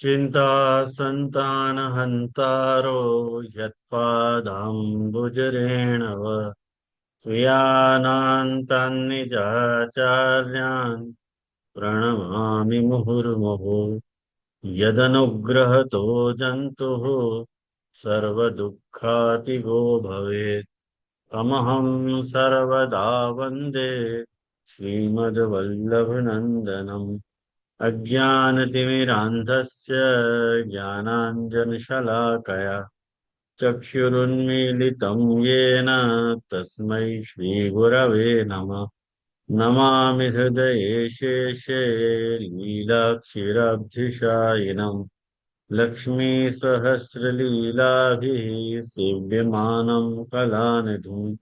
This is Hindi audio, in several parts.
चिंता संतानहन्तारो यत्पादाम्बुजरेण व स्वीयानान्तान्निजाचार्यान् प्रणमामि मुहुर्मुहुः यदनुग्रहतो जन्तुः सर्वदुःखातिगो भवेत् तमहं सर्वदा वन्दे श्रीमद्वल्लभनन्दनम् अज्ञानतिमिरान्धस्य ज्ञानाञ्जनशलाकया चक्षुरुन्मीलितं येन तस्मै श्रीगुरवे नमः। नमामि हृदये शेषे लीलाक्षीराब्धिशायिनम् लक्ष्मीसहस्रलीलाभिः सेव्यमानं कलानिधिम्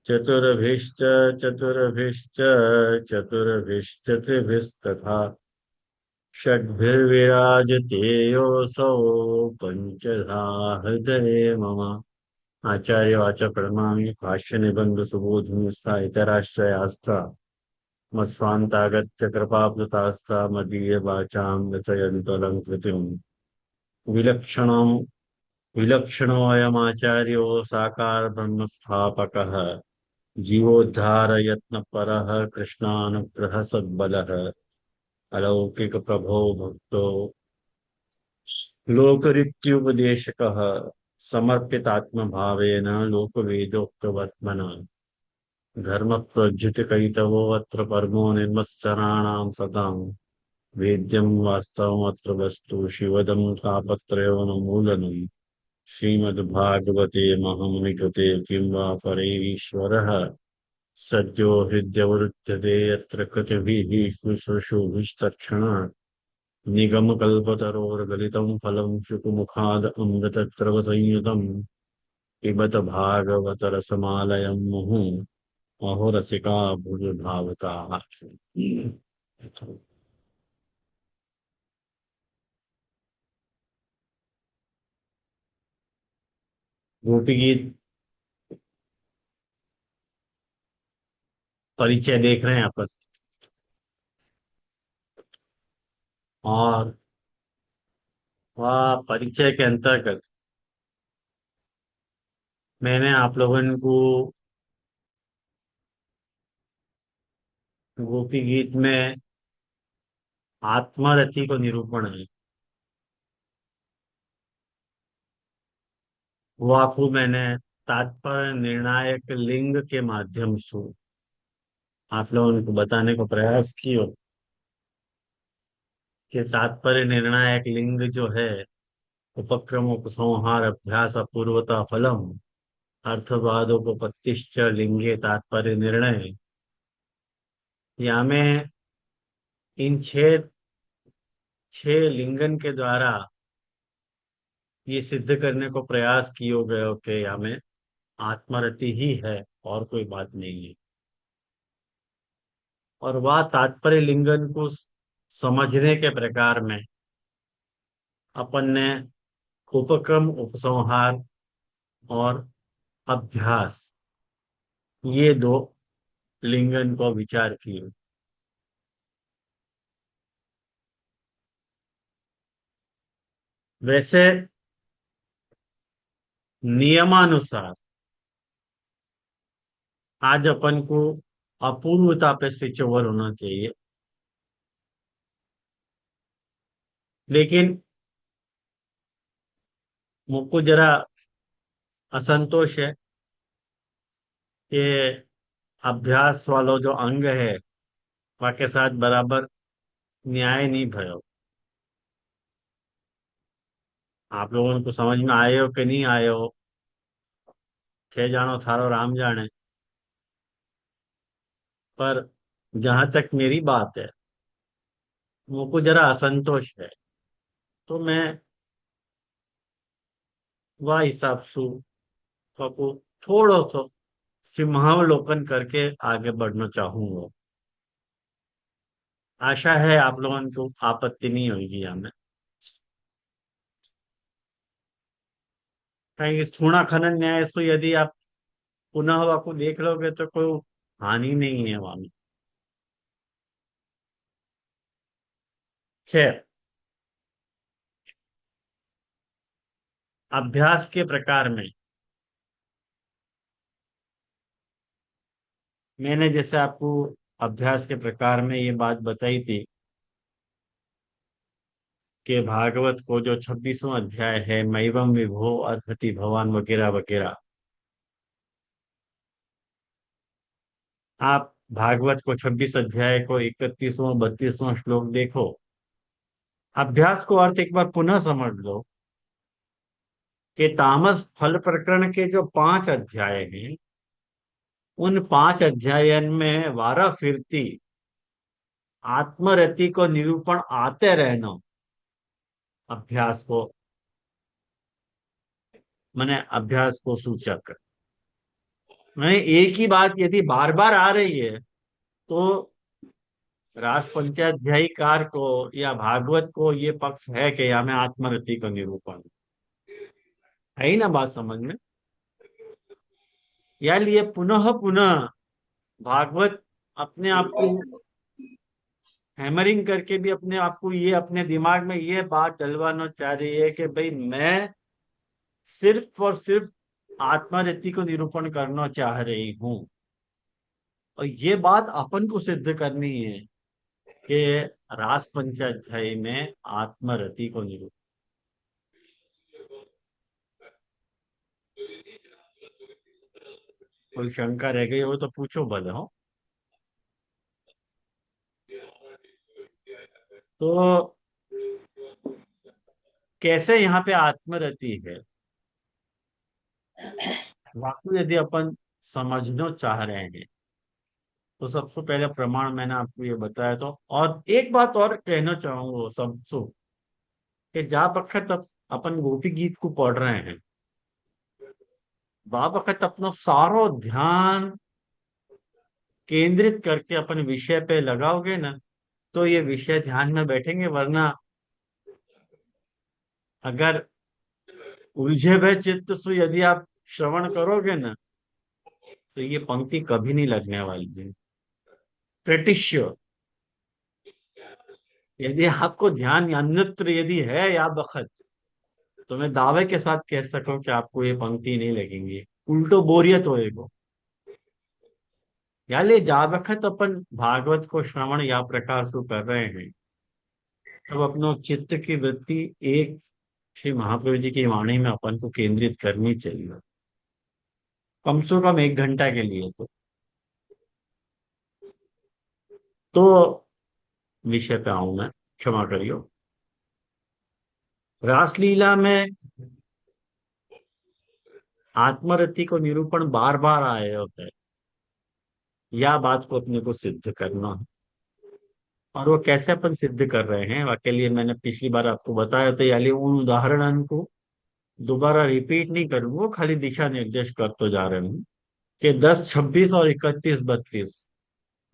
चतुर्भिश्च चतुर्भिश्च चतुर्भिश्चतुर्भिस्तथा षड्भिर्विराजते योऽसौ पञ्चधा हृदये मम। आचार्य वाचा प्रणमामि भाष्य निबंध सुबोधि इतराश्रयास्था मत्स्वान्तागत्य कृपाप्लुतास्था मदीय वाचां रचयन्तलङ्कृतिम् विलक्षणं विलक्षणोऽयमाचार्यो साकार ब्रह्मस्थापकः जीवोद्धारयत्नपरः कृष्णानुग्रह सद्बलः अलौकिक प्रभो भक्तो लोकरित्युपदेशकः समर्पितात्मभावेन लोकवेदोक्तवर्त्मना धर्मप्रज्युतिकैतवो अत्र परमो निर्मत्सराणां सताम् वेद्यं वास्तवमत्र वस्तु शिवदं तापत्रयोन्मूलनम् श्रीमद्भागवते महामुनिकृते किं वा परैरीश्वरः सद्यो हृद्यवरुध्यते यत्र कृतिभिः शुश्रूषुभिस्तत्क्षणात् निगमकल्पतरोर्गलितं फलं शुकमुखाद् अमृतद्रवसंयुतम् पिबत भागवतरसमालयं मुहुः अहो रसिका भुजभावुकाः। गोपी गीत परिचय देख रहे हैं यहाँ पर। और वह परिचय के अंतर्गत मैंने आप लोगों को गोपी गीत में आत्मरति को निरूपण है वो आपको मैंने तात्पर्य निर्णायक लिंग के माध्यम से आप लोगों को बताने को प्रयास किया कि तात्पर्य निर्णायक लिंग जो है उपक्रम उपसंहार अभ्यास अपूर्वता फलम अर्थवादोपपत्तिश्च लिंगे तात्पर्य निर्णय। या में इन छह छह लिंगन के द्वारा ये सिद्ध करने को प्रयास किए गए कि हमें आत्मरति ही है और कोई बात नहीं है। और वह तात्पर्य लिंगन को समझने के प्रकार में अपन ने उपक्रम उपसंहार और अभ्यास ये दो लिंगन को विचार किए। वैसे नियमानुसार आज अपन को अपूर्वता पे स्विच ओवर होना चाहिए, लेकिन मुझको जरा असंतोष है कि अभ्यास वालों जो अंग है वह के साथ बराबर न्याय नहीं भयो। आप लोगों को समझ में आए हो कि नहीं आए हो, थे जानो थारो राम जाने। पर जहां तक मेरी बात है मुझको जरा असंतोष है, तो मैं वह हिसाब से को थोड़ो सो सिंहावलोकन करके आगे बढ़ना चाहूंगा। आशा है आप लोगों को आपत्ति नहीं होगी हमें। कहीं स्थूणा खनन न्याय से यदि आप पुनः वाको देख लोगे तो कोई हानि नहीं है वहां में। खैर, अभ्यास के प्रकार में मैंने जैसे आपको अभ्यास के प्रकार में ये बात बताई थी कि भागवत को जो 26वां अध्याय है, मैवम विभो अर्हति भवान वगैरह वगैरह, आप भागवत को 26 अध्याय को 31वां 32वां श्लोक देखो। अभ्यास को अर्थ एक बार पुनः समझ लो कि तामस फल प्रकरण के जो 5 अध्याय हैं, उन 5 अध्यायन में वारा फिरती आत्मरति को निरूपण आते रहना, अभ्यास को मैंने अभ्यास को सूचक, मैंने एक ही बात यदि बार बार आ रही है तो रास पंचाध्यायीकार को या भागवत को ये पक्ष है कि हमें आत्मरति का निरूपण है ही ना, बात समझ में। या लिए पुनः पुनः भागवत अपने आप को हैमरिंग करके भी अपने आप को ये अपने दिमाग में ये बात डलवाना चाह रही है कि भाई मैं सिर्फ और सिर्फ आत्मरति को निरूपण करना चाह रही हूँ। और ये बात अपन को सिद्ध करनी है कि रास पंचाध्याय में आत्मरति को निरूपण। कोई शंका रह गई हो तो पूछो भले हो। तो कैसे यहाँ पे आत्मरति है, वाकई यदि अपन समझना चाह रहे हैं तो सबसे पहले प्रमाण मैंने आपको ये बताया। तो और एक बात और कहना चाहूंगा सबसे कि जा वक्त अपन गोपी गीत को पढ़ रहे हैं, बा वक्त अपना सारो ध्यान केंद्रित करके अपन विषय पे लगाओगे ना, तो ये विषय ध्यान में बैठेंगे। वरना अगर उलझे हुए चित्त से यदि आप श्रवण करोगे ना, तो ये पंक्ति कभी नहीं लगने वाली है। Pretty sure. यदि आपको ध्यान अन्यत्र यदि है या बखत, तो मैं दावे के साथ कह सकूं कि आपको ये पंक्ति नहीं लगेंगी, उल्टो बोरियत होएगा। यानी जा वक्त अपन भागवत को श्रवण या प्रकार से कर रहे हैं, तब अपनो चित्त की वृत्ति एक श्री महाप्रभु जी की वाणी में अपन को केंद्रित करनी चाहिए, कम से कम 1 घंटा के लिए। तो विषय पे आऊं मैं, क्षमा करियो। रासलीला में आत्मरति को निरूपण बार बार आए होते हैं, या बात को अपने को सिद्ध करना है। और वो कैसे अपन सिद्ध कर रहे हैं, उसके लिए मैंने पिछली बार आपको बताया था, यानी उन उदाहरणों को दोबारा रिपीट नहीं करूंगा, खाली दिशा निर्देश कर तो जा रहे हूँ कि 10 26 और 31 32,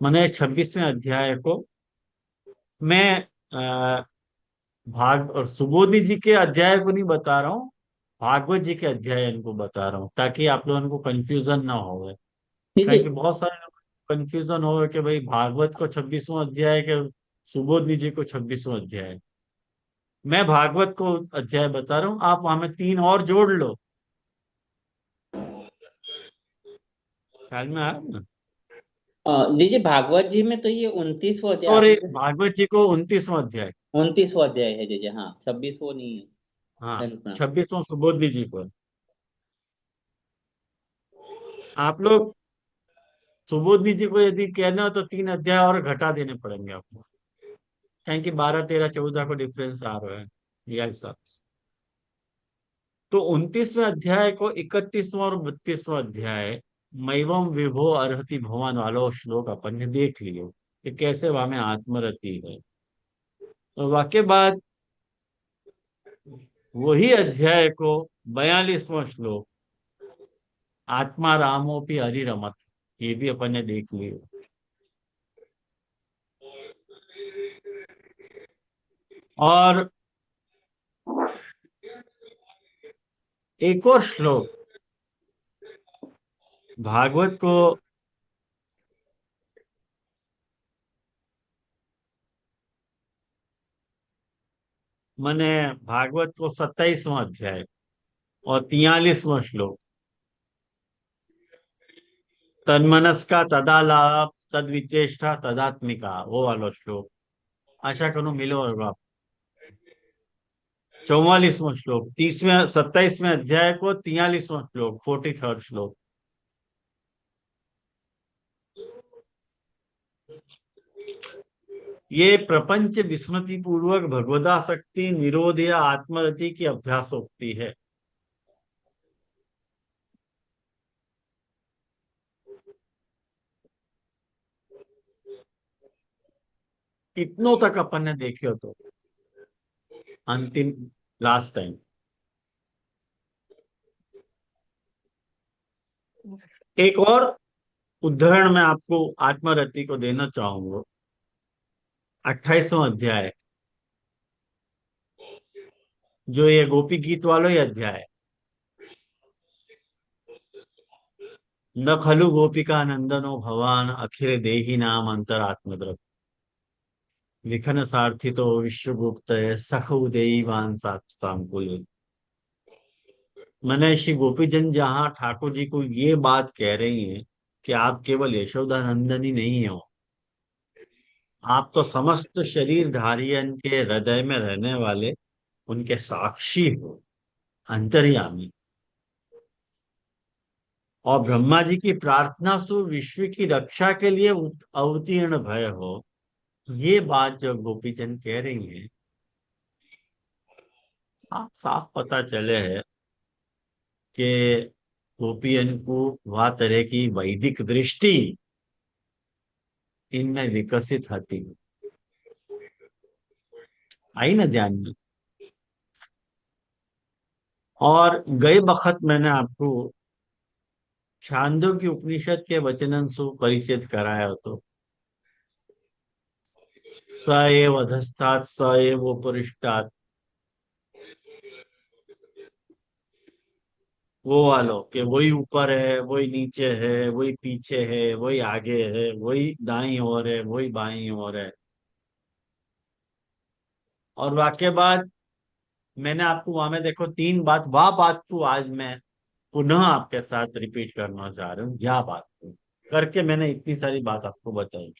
मैंने 26वें अध्याय को मैं भाग और सुबोधि जी के अध्याय को नहीं बता रहा हूँ, भागवत जी के अध्याय इनको बता रहा हूँ, ताकि आप लोगों को कंफ्यूजन ना हो। जी जी। कहीं कि बहुत सारे लोग कंफ्यूजन हो कि भाई भागवत को 26वां अध्याय के, सुबोधि जी को 26वां अध्याय। मैं भागवत को अध्याय बता रहा हूँ, आप वहां में 3 और जोड़ लो। ख्याल में आया ना। जी जी, भागवत जी में तो ये 29वां अध्याय और आपने एक भागवत जी को 29वां अध्याय। 29वां अध्याय है। जी जी, हाँ, 26वां नहीं है। हाँ, धन्य प्रणाम। 26वां सुबोधि जी को। आप लोग सुबोधि जी को यदि कहना हो तो 3 अध्याय और घटा देने पड़ेंगे आपको, कहें कि 12 13 14 को डिफरेंस आ रहा है, यह हिसाब। तो 29वें अध्याय को 31वां और 32वां अध्याय मैवम विभो अर्हति भुवन वालो श्लोक अपन ने देख लियो कि कैसे वहां में आत्मरति है। तो वाक्य बाद वही अध्याय को 42वां श्लोक आत्मा रामोपि हरिरमत, ये भी अपन ने देख लियो। और एक और श्लोक भागवत को मैंने भागवत को 27वां अध्याय और 43वां श्लोक, तन्मनस्का तदालाप तद्विचेष्टा तदात्मिका, वो वाला श्लोक। आशा करूं मिलो होगा। 44वां श्लोक, 27वें अध्याय को 43वां श्लोक, 43rd श्लोक। ये प्रपंच विस्मृति पूर्वक भगवदासक्ति निरोध या आत्मरति की अभ्यासोक्ति है। इतनों तक अपन ने देखे हो तो अंतिम, लास्ट टाइम। एक और उदाहरण मैं आपको आत्मरति को देना चाहूंगा। 28वां अध्याय, जो ये गोपी गीत वाला ही अध्याय है। न खलु गोपिका नंदनो भवान अखिल देही नाम अंतरात्मद्रव, लिखन सारथी तो विश्वगुप्त सखु देवान सात्तांकुल। मैंने श्री गोपीजन जहाँ ठाकुर जी को ये बात कह रही हैं कि आप केवल यशोदा नंदन ही नहीं हो, आप तो समस्त शरीरधारियन के हृदय में रहने वाले उनके साक्षी हो, अंतर्यामी। और ब्रह्मा जी की प्रार्थना सु विश्व की रक्षा के लिए अवतीर्ण भय हो। ये बात जो गोपीचंद कह रही है, साफ साफ पता चले है कि गोपियन को वह तरह की वैदिक दृष्टि इनमें विकसित थी। आई ना ध्यान में। और गए बखत मैंने आपको छांदोग्य उपनिषद के वचनन सु परिचित कराया हो, तो स एव अधस्तात् स एव उपरिष्टात्, वो वालो कि वही ऊपर है, वही नीचे है, वही पीछे है, वही आगे है, वही दाईं ओर है, वही बाईं ओर है। और वाक्य बाद मैंने आपको वहां में देखो तीन बात, वह बात को आज मैं पुनः आपके साथ रिपीट करना चाह रहा हूँ। यह बात को करके मैंने इतनी सारी बात आपको बताई।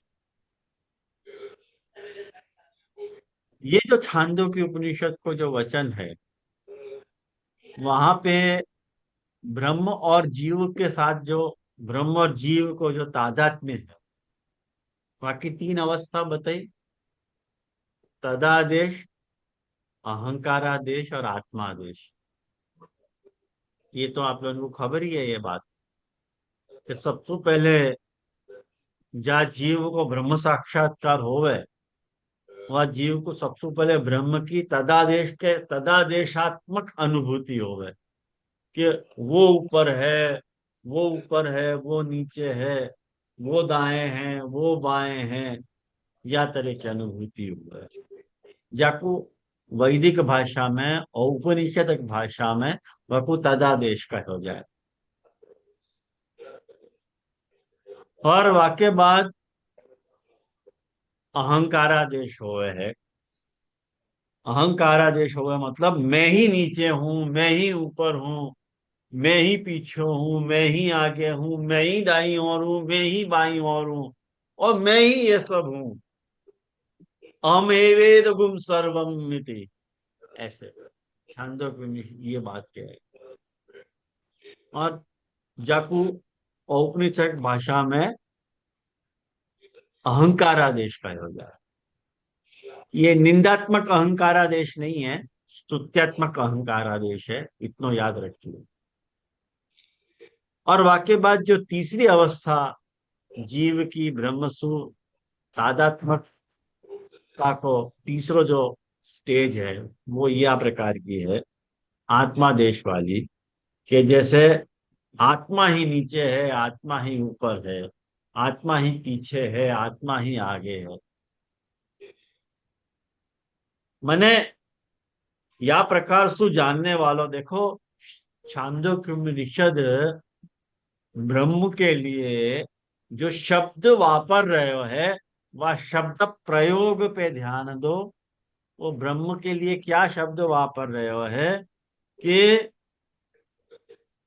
ये जो छांदों की उपनिषद को जो वचन है, वहां पे ब्रह्म और जीव के साथ जो, ब्रह्म और जीव को जो तादात्म्य है, बाकी तीन अवस्था बताई, तदादेश, अहंकारादेश और आत्मादेश। ये तो आप लोगों को खबर ही है ये बात कि सबसे पहले जा जीव को ब्रह्म साक्षात्कार होवे, वह जीव को सबसे पहले ब्रह्म की तदादेश के तदादेशात्मक अनुभूति होवे कि वो ऊपर है, वो ऊपर है, वो नीचे है, वो दाएं हैं, वो बाएं हैं, या तरह की अनुभूति हुआ है। जाकू वैदिक भाषा में, औपनिषदिक भाषा में वकु तदादेश का हो जाए। और वाक्य बाद अहंकारादेश हुए है। अहंकारादेश हुआ मतलब मैं ही नीचे हूं, मैं ही ऊपर हूं, मैं ही पीछे हूं, मैं ही आगे हूं, मैं ही दाईं ओर हूं, मैं ही बाईं ओर हूं, और मैं ही ये सब हूं। अहमेवेद गुम सर्वम मिति, ऐसे छांदोग्य में ये बात क्या है। और जाकू औपनिषद भाषा में अहंकारादेश का हो जाए। ये निंदात्मक अहंकारादेश नहीं है, स्तुत्यात्मक अहंकारादेश है, इतना याद रखिए। और वाक्य बाद जो तीसरी अवस्था जीव की ब्रह्मसु तादात्मक का को तीसरो जो स्टेज है, वो यह प्रकार की है, आत्मा देश वाली, कि जैसे आत्मा ही नीचे है, आत्मा ही ऊपर है, आत्मा ही पीछे है, आत्मा ही आगे है। मैंने या प्रकार सु जानने वालों देखो, छांदोग्य उपनिषद ब्रह्म के लिए जो शब्द वापर रहे हो है, वह शब्द प्रयोग पे ध्यान दो। वो ब्रह्म के लिए क्या शब्द वापर रहे हो है कि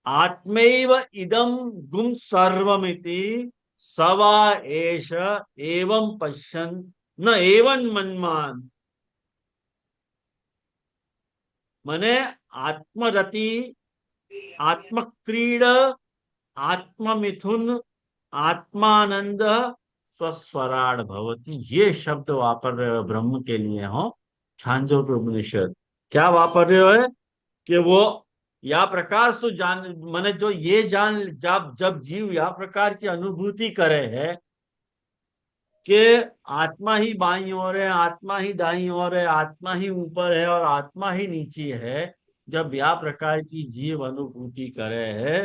आत्मैव इदं गुम सर्वमिति सवा एष एवं पश्यन् न एवं मन्मान। मने आत्मरति, आत्मक्रीड, आत्ममिथुन, आत्मानंद, स्वस्वराड भवती, ये शब्द वापर रहे हो ब्रह्म के लिए हो छांदोग्य उपनिषद। क्या वापर रहे हो है कि वो या प्रकार सो जान, माने जो ये जान, जब जब जीव या प्रकार की अनुभूति करे है कि आत्मा ही बाईं ओर है, आत्मा ही दाईं ओर है, आत्मा ही ऊपर है और आत्मा ही नीचे है, जब या प्रकार की जीव अनुभूति करे है,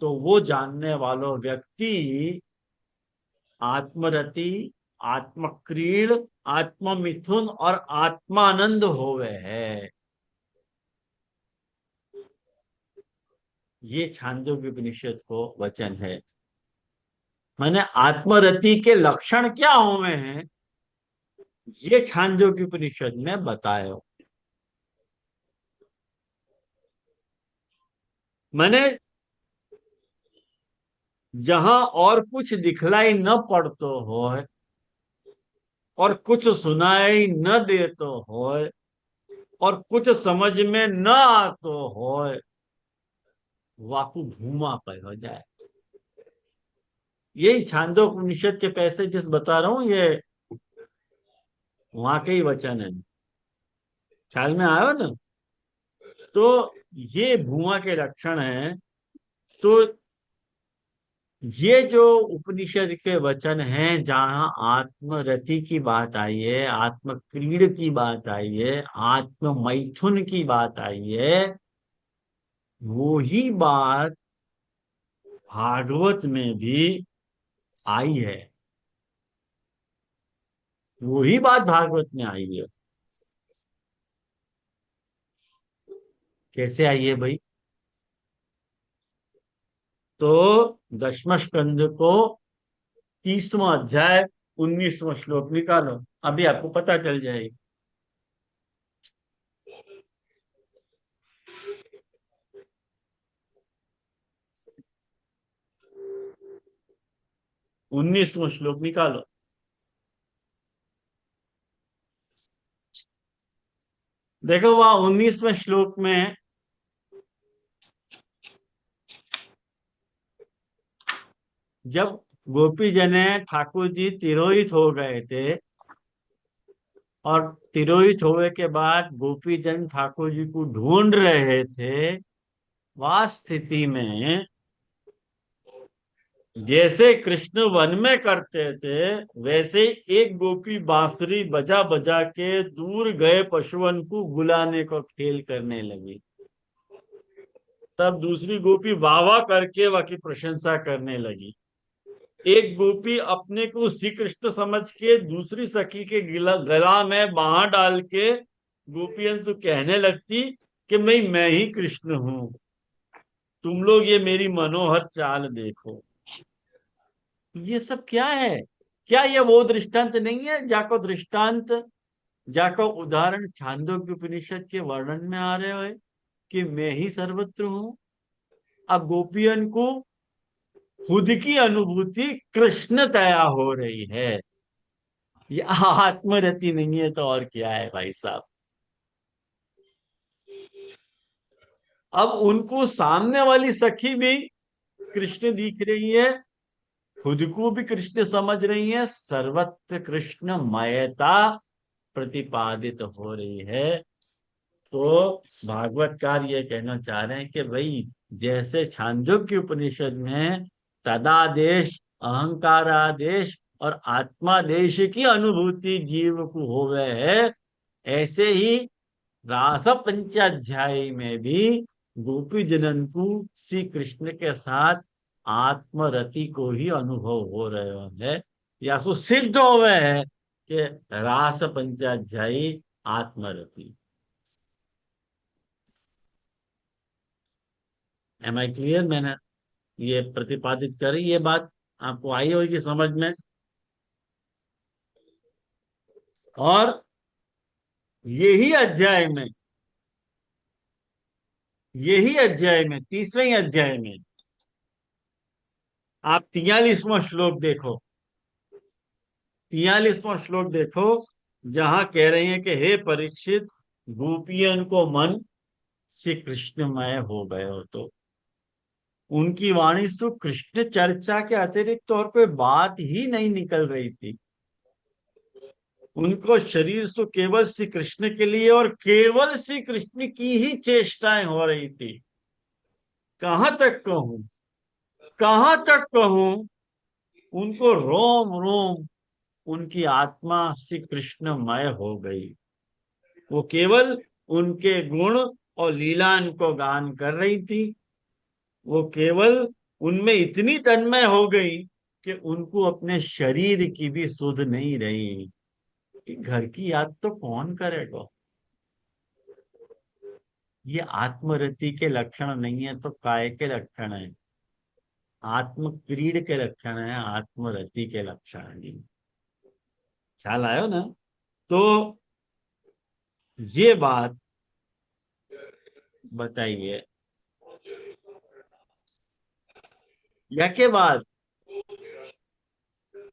तो वो जानने वालों व्यक्ति आत्मरति, आत्मक्रीड, आत्ममिथुन और आत्मानंद होवे है। ये छांदोग्य उपनिषद को वचन है। मैंने आत्मरति के लक्षण क्या हुए हैं, ये छांदोग्य उपनिषद में बताया। मैंने जहां और कुछ दिखलाई न पड़तो हो और कुछ सुनाई न देतो हो और कुछ समझ में न आतो हो, वाकु भूमा पर हो जाए। यही छांदोग्य उपनिषद के पैसे जिस बता रहा हूं, ये वहां के ही वचन है। ख्याल में आयो ना? तो ये भूमा के लक्षण हैं। तो ये जो उपनिषद के वचन हैं, जहां आत्मरति की बात आई है, आत्म क्रीड की बात आई है, आत्म मैथुन की बात आई है, वो ही बात भागवत में भी आई है। वो ही बात भागवत में आई है। कैसे आई है भाई? तो दशम स्कंद को 30वां अध्याय 19वां श्लोक निकालो, अभी आपको पता चल जाएगी। 19वां श्लोक निकालो। देखो वहां 19वें श्लोक में जब गोपी जने ठाकुर जी तिरोहित हो गए थे, और तिरोहित होने के बाद गोपी जन ठाकुर जी को ढूंढ रहे थे, वह स्थिति में जैसे कृष्ण वन में करते थे, वैसे एक गोपी बांसुरी बजा बजा के दूर गए पशुओं को बुलाने को खेल करने लगी। तब दूसरी गोपी वाह वाह करके वह की प्रशंसा करने लगी। एक गोपी अपने को श्री कृष्ण समझ के दूसरी सखी के गला में बांह डाल के गोपियन से कहने लगती कि मैं ही कृष्ण हूं, तुम लोग ये मेरी मनोहर चाल देखो। ये सब क्या है? क्या ये वो दृष्टांत नहीं है जाको दृष्टांत, जाको उदाहरण छांदोग्य उपनिषद के वर्णन में आ रहे हो कि मैं ही सर्वत्र हूं? अब गोपियन को खुद की अनुभूति कृष्ण तया हो रही है। ये आत्मरति नहीं है तो और क्या है भाई साहब? अब उनको सामने वाली सखी भी कृष्ण दिख रही है, खुद को भी कृष्ण समझ रही है, सर्वत्र कृष्ण मयता प्रतिपादित हो रही है। तो भागवतकार ये कहना चाह रहे हैं कि भाई, जैसे छांदोग्य उपनिषद में तदादेश, अहंकारादेश और आत्मादेश की अनुभूति जीव को हो गए है, ऐसे ही रास पंचाध्यायी में भी गोपी जनन को श्री कृष्ण के साथ आत्मरति को ही अनुभव हो रहे है, या सो सिद्ध हो गए है कि रास पंचाध्यायी आत्मरति। M I clear? मैंने ये प्रतिपादित करी, ये बात आपको आई होगी समझ में। और यही अध्याय में यही अध्याय में, 30वें अध्याय में आप 43वां श्लोक देखो। 43वां श्लोक देखो, जहां कह रहे हैं कि हे परीक्षित, गोपियन को मन से कृष्णमय हो गए हो तो उनकी वाणी से तो कृष्ण चर्चा के अतिरिक्त और कोई बात ही नहीं निकल रही थी। उनको शरीर से केवल श्री कृष्ण के लिए और केवल श्री कृष्ण की ही चेष्टाएं हो रही थी। कहां तक कहूं, कहां तक कहूं, उनको रोम रोम, उनकी आत्मा श्री कृष्णमय हो गई। वो केवल उनके गुण और लीलान को गान कर रही थी। वो केवल उनमें इतनी तन्मय हो गई कि उनको अपने शरीर की भी सुध नहीं रही कि घर की याद तो कौन करेगा। ये आत्मरति के लक्षण नहीं है तो काय के लक्षण है। आत्म क्रीड के लक्षण है, आत्मरति के लक्षण नहीं। ख्याल आयो ना। तो ये बात बताइए। या के बाद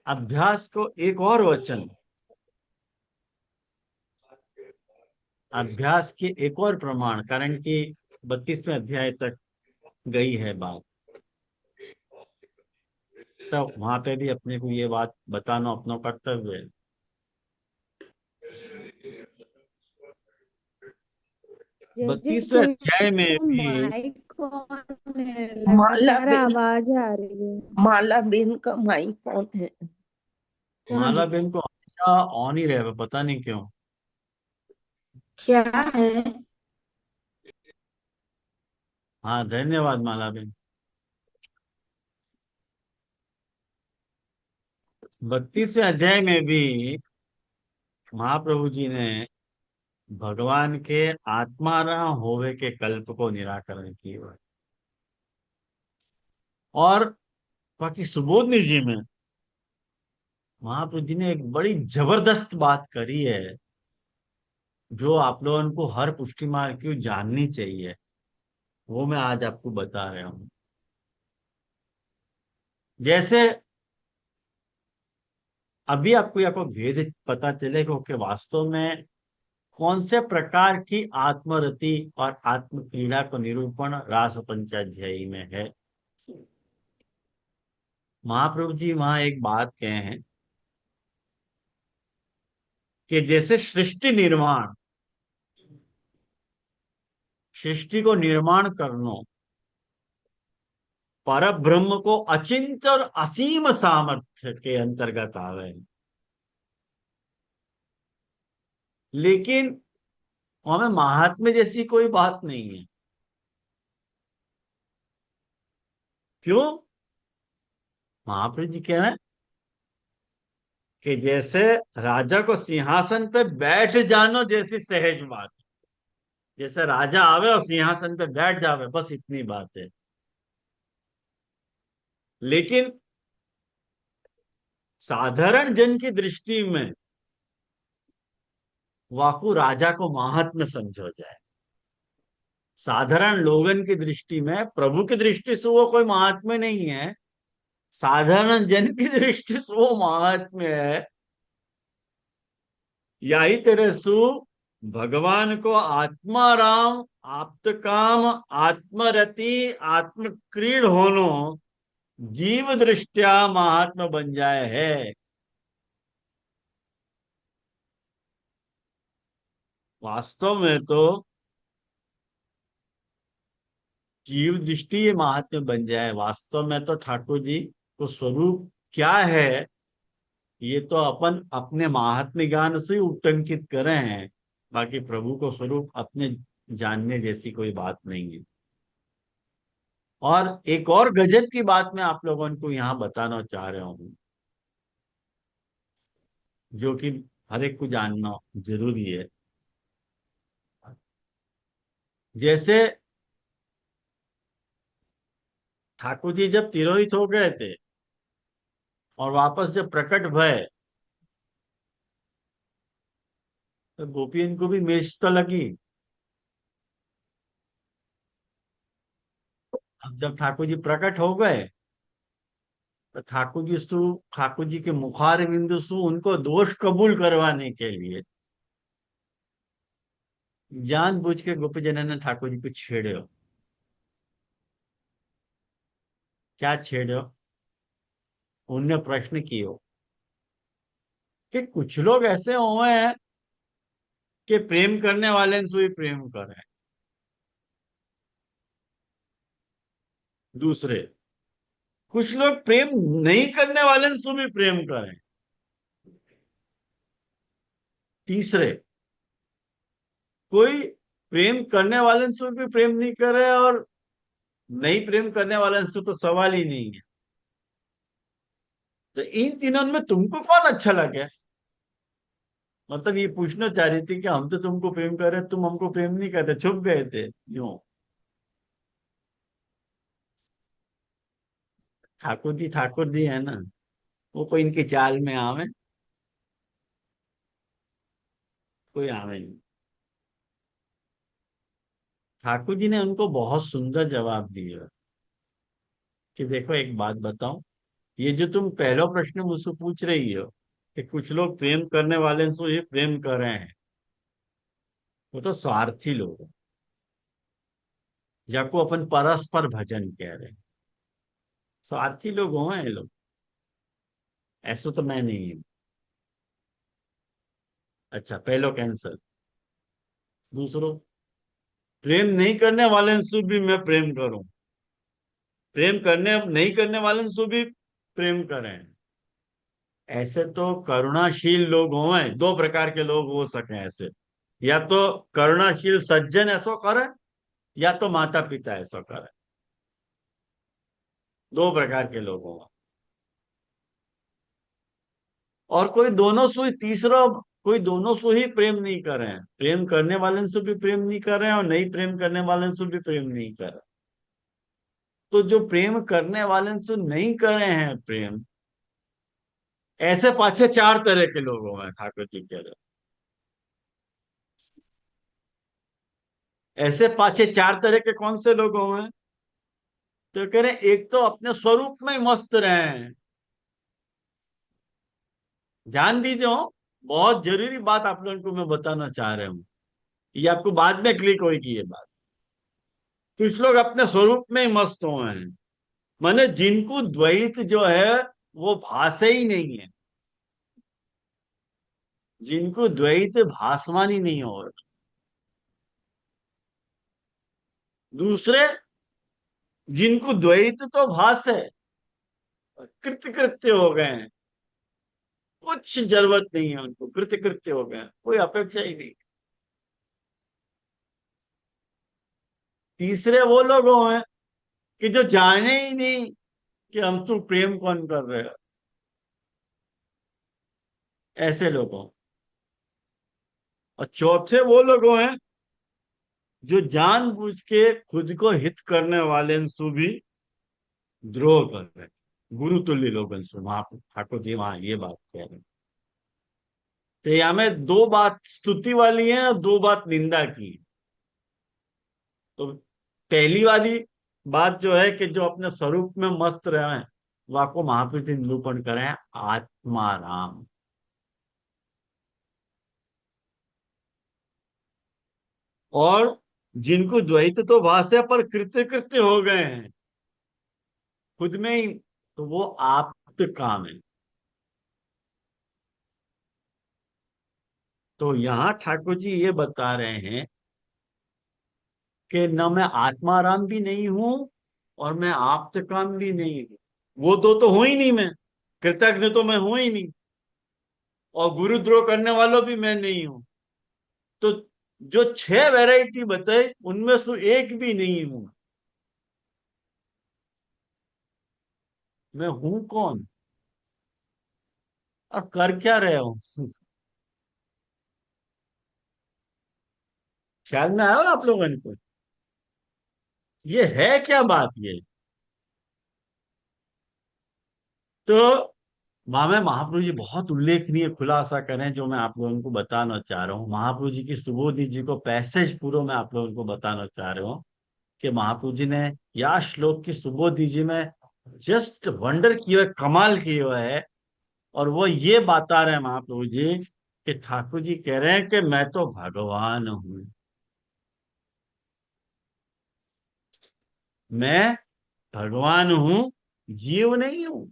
अभ्यास को एक और वचन, अभ्यास के एक और प्रमाण, कारण कि 32वें अध्याय तक गई है बात, तब वहां पे भी अपने को ये बात बताना अपना कर्तव्य है। जैसे 32वें कोई अध्याय में को भी माइक ऑन है, माला लगातार बेन, आवाज आ रही है। माला बेन का माइक कौन है? माला बहन को हमेशा ऑन ही रहे, पता नहीं क्यों। क्या है? हाँ, धन्यवाद माला बहन। 32वें अध्याय में भी महाप्रभु जी ने भगवान के आत्माराम होवे के कल्प को निराकरण किया। और बाकी सुबोधनी जी में महाप्रभु जी ने एक बड़ी जबरदस्त बात करी है, जो आप लोगों को हर पुष्टि मार्ग की जाननी चाहिए। वो मैं आज आपको बता रहा हूं। जैसे अभी आपको यहाँ पर भेद पता चलेगा कि वास्तव में कौन से प्रकार की आत्मरति और आत्म क्रीड़ा को निरूपण रास पंचाध्यायी में है। महाप्रभु जी वहां एक बात कहे हैं कि जैसे सृष्टि निर्माण, सृष्टि को निर्माण करना पर ब्रह्म को अचिंत्य और असीम सामर्थ्य के अंतर्गत आवे, लेकिन हमें महात्म्य जैसी कोई बात नहीं है। क्यों? महाप्रभु जी कह रहे हैं कि जैसे राजा को सिंहासन पे बैठ जानो जैसी सहज बात, जैसे राजा आवे और सिंहासन पे बैठ जावे, बस इतनी बात है। लेकिन साधारण जन की दृष्टि में वाकू राजा को महात्मा समझो जाए। साधारण लोगन की दृष्टि में, प्रभु की दृष्टि से वो कोई महात्मा नहीं है, साधारण जन की दृष्टि से वो महात्मा है। यही तेरे सु भगवान को आत्माराम, आप्त काम, आत्मरति, आत्मक्रीड होनो जीव दृष्टिया महात्मा बन जाए है। वास्तव में तो जीव दृष्टि ये महात्मा बन जाए। वास्तव में तो ठाकुर जी को स्वरूप क्या है, ये तो अपन अपने महात्म्य ज्ञान से ही उटंकित करे हैं। बाकी प्रभु को स्वरूप अपने जानने जैसी कोई बात नहीं है। और एक और गजब की बात मैं आप लोगों को यहाँ बताना चाह रहा हूँ, जो कि हर एक को जानना जरूरी है। जैसे ठाकुर जी जब तिरोहित हो गए थे और वापस जब प्रकट भय, तो गोपियन को भी मिर्च तो लगी। अब जब ठाकुर जी प्रकट हो गए तो ठाकुर जी के मुखार बिंदु सु उनको दोष कबूल करवाने के लिए जानबूझ के गोपी जन ने ठाकुर जी को छेड़े। क्या छेड़ो? उनने प्रश्न किए कि कुछ लोग ऐसे हुए हैं कि प्रेम करने वाले से ही प्रेम करें, दूसरे कुछ लोग प्रेम नहीं करने वाले से भी प्रेम करें, तीसरे कोई प्रेम करने वाले से भी प्रेम नहीं करे, और नहीं प्रेम करने वाले से तो सवाल ही नहीं है। तो इन तीनों में तुमको कौन अच्छा लगे? मतलब ये पूछना चाह रही थी कि हम तो तुमको प्रेम कर रहे, तुम हमको प्रेम नहीं करते, छुप गए थे क्यों? ठाकुर जी है ना, वो कोई इनकी चाल में आवे, कोई आवे नहीं। ठाकुर जी ने उनको बहुत सुंदर जवाब दिया कि देखो एक बात बताओ, ये जो तुम पहला प्रश्न मुझसे पूछ रही हो कि कुछ लोग प्रेम करने वाले से ये प्रेम कर रहे हैं, वो तो स्वार्थी लोग हैं, या को अपन परस्पर भजन कह रहे हैं। स्वार्थी लोग हैं ये लोग, ऐसा तो मैं नहीं हूं। अच्छा, पहलो कैंसर। दूसरों, प्रेम नहीं करने वाले से भी मैं प्रेम करूं, प्रेम करने नहीं करने वाले से भी प्रेम करें। ऐसे तो करुणाशील लोग हों, दो प्रकार के लोग हो सके ऐसे, या तो करुणाशील सज्जन ऐसा करे, या तो माता पिता ऐसा करे, दो प्रकार के लोग हों। और कोई दोनों से ही तीसरा, कोई दोनों से ही प्रेम नहीं करे, प्रेम करने वाले से भी प्रेम नहीं कर रहे हैं और नहीं प्रेम करने वाले से भी प्रेम नहीं कर रहे। तो जो प्रेम करने वाले से नहीं कर रहे हैं प्रेम, ऐसे पाछे चार तरह के लोग हैं, ठाकुर जी कह रहे। ऐसे पाछे चार तरह के कौन से लोग हैं? तो कह रहे एक तो अपने स्वरूप में ही मस्त रहे। ध्यान दीजिए हो, बहुत जरूरी बात आप लोगों को मैं बताना चाह रहा हूँ, ये आपको बाद में क्लिक होगी ये बात। कुछ लोग अपने स्वरूप में ही मस्त हुए हैं, माने जिनको द्वैत जो है वो भाषे ही नहीं है, जिनको द्वैत भासमान ही नहीं हो रहा। दूसरे, जिनको द्वैत तो भास है, कृत्य कृत्य हो गए हैं, कुछ जरूरत नहीं है उनको, कृत्य कृत्य हो गए हैं, कोई अपेक्षा ही नहीं। तीसरे वो लोग हैं कि जो जाने ही नहीं कि हम तो प्रेम कौन कर रहे हैं, ऐसे लोगों। और चौथे वो लोग हैं जो जानबूझ के खुद को हित करने वाले से भी द्रोह कर रहे हैं, गुरु तुल्य लोग से। वहां ठाकुर जी वहां ये बात कह रहे हैं। तो यहाँ में दो बात स्तुति वाली है और दो बात निंदा की। तो पहली वाली बात जो है कि जो अपने स्वरूप में मस्त रहे हैं, वो आपको महापुरुष जी निरूपण करें आत्मा राम। और जिनको द्वैत तो भाष्य पर कृत्य कृत्य हो गए हैं खुद में ही, तो वो आप्त काम है। तो यहाँ ठाकुर जी ये बता रहे हैं कि न मैं आत्माराम भी नहीं हूं और मैं आप्त काम भी नहीं हूं। वो तो हो ही नहीं मैं, कृतज्ञ तो मैं हूं ही नहीं, और गुरुद्रोह करने वालों भी मैं नहीं हूं। तो जो छह वैरायटी बताए उनमें से एक भी नहीं हूं। मैं हूं कौन और कर क्या रहे हो? ख्याल में आया आप लोगों को? ये है क्या बात ये? तो मामे महाप्रभु जी बहुत उल्लेखनीय खुलासा करें जो मैं आप लोगों को बताना चाह रहा हूँ। महाप्रभु जी की सुबोधि जी को पैसेज पूरा मैं आप लोगों को बताना चाह रहा हूँ कि महाप्रभु जी ने या श्लोक की सुबोधि जी में जस्ट वंडर किया है, कमाल किया हुआ है। और वो ये बता रहे हैं महाप्रभु जी कि ठाकुर जी कह रहे हैं कि मैं तो भगवान हूं, मैं भगवान हूं, जीव नहीं हूं।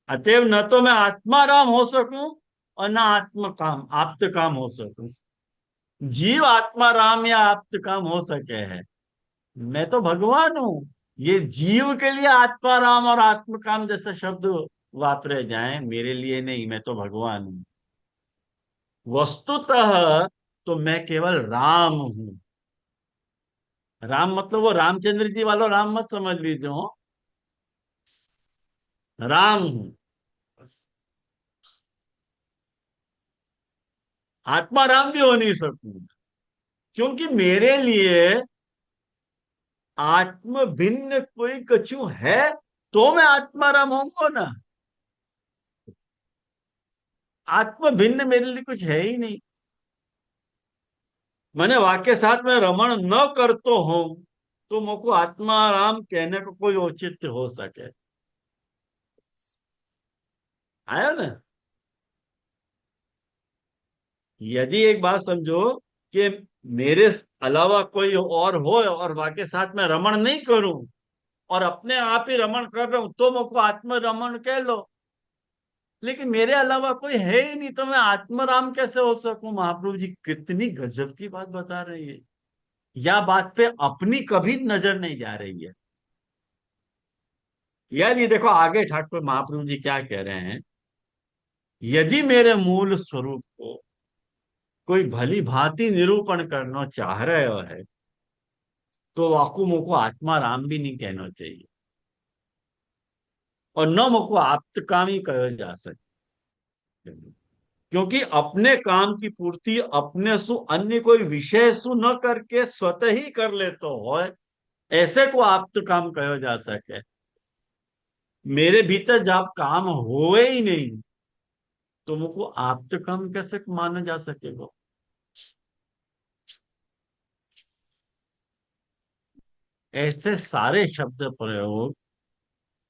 अतएव न तो मैं आत्मा राम हो सकूं और न आत्म काम आप्त काम हो सकूं। जीव आत्मा राम या आप्त काम हो सके है, मैं तो भगवान हूं। ये जीव के लिए आत्मा राम और आत्म काम जैसे शब्द वापरे जाएं, मेरे लिए नहीं, मैं तो भगवान हूं। वस्तुतः तो मैं केवल राम हूं। राम मतलब वो रामचंद्र जी वाला राम मत समझ लीजिए हो, राम हूं। आत्मा राम भी हो नहीं सकूं, क्योंकि मेरे लिए आत्म भिन्न कोई कछु है तो मैं आत्मा राम होऊंगा ना। आत्म भिन्न मेरे लिए कुछ है ही नहीं। मैंने वाक्य साथ में रमण न करतो हूं तो मुझको आत्मा राम कहने को कोई औचित्य हो सके। आया ना। यदि एक बात समझो कि मेरे अलावा कोई और हो और वाक्य साथ में रमण नहीं करूं और अपने आप ही रमण कर रहा हूं तो मुझको आत्म रमण कह लो। लेकिन मेरे अलावा कोई है ही नहीं तो मैं आत्मराम कैसे हो सकूं। महाप्रभु जी कितनी गजब की बात बता रही है। या बात पे अपनी कभी नजर नहीं जा रही है। यार ये देखो आगे ठाकुर महाप्रभु जी क्या कह रहे हैं। यदि मेरे मूल स्वरूप को कोई भली भांति निरूपण करना चाह रहे हो है तो वाकु मुको आत्मा राम भी नहीं कहना चाहिए और न मुको आप्त काम ही कहा जा सकते। क्योंकि अपने काम की पूर्ति अपने सु अन्य कोई विषय सु न करके स्वतः ही कर ले तो हो, ऐसे को आप्त काम कहो जा सके। मेरे भीतर जब काम होए ही नहीं तो मुझको आप्त काम कैसे माना जा सकेगा। ऐसे सारे शब्द प्रयोग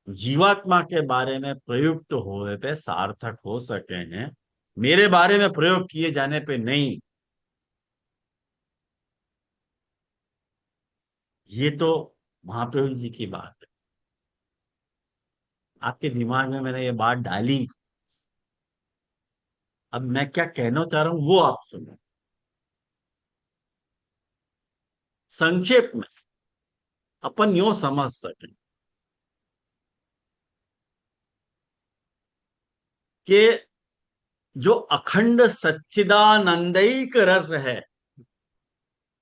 जीवात्मा के बारे में प्रयुक्त होए पे सार्थक हो सके हैं, मेरे बारे में प्रयोग किए जाने पे नहीं। ये तो महाप्रभु जी की बात है। आपके दिमाग में मैंने ये बात डाली, अब मैं क्या कहना चाह रहा हूं वो आप सुनो संक्षेप में, अपन यूं समझ सके कि जो अखंड सच्चिदानंदिक रस है,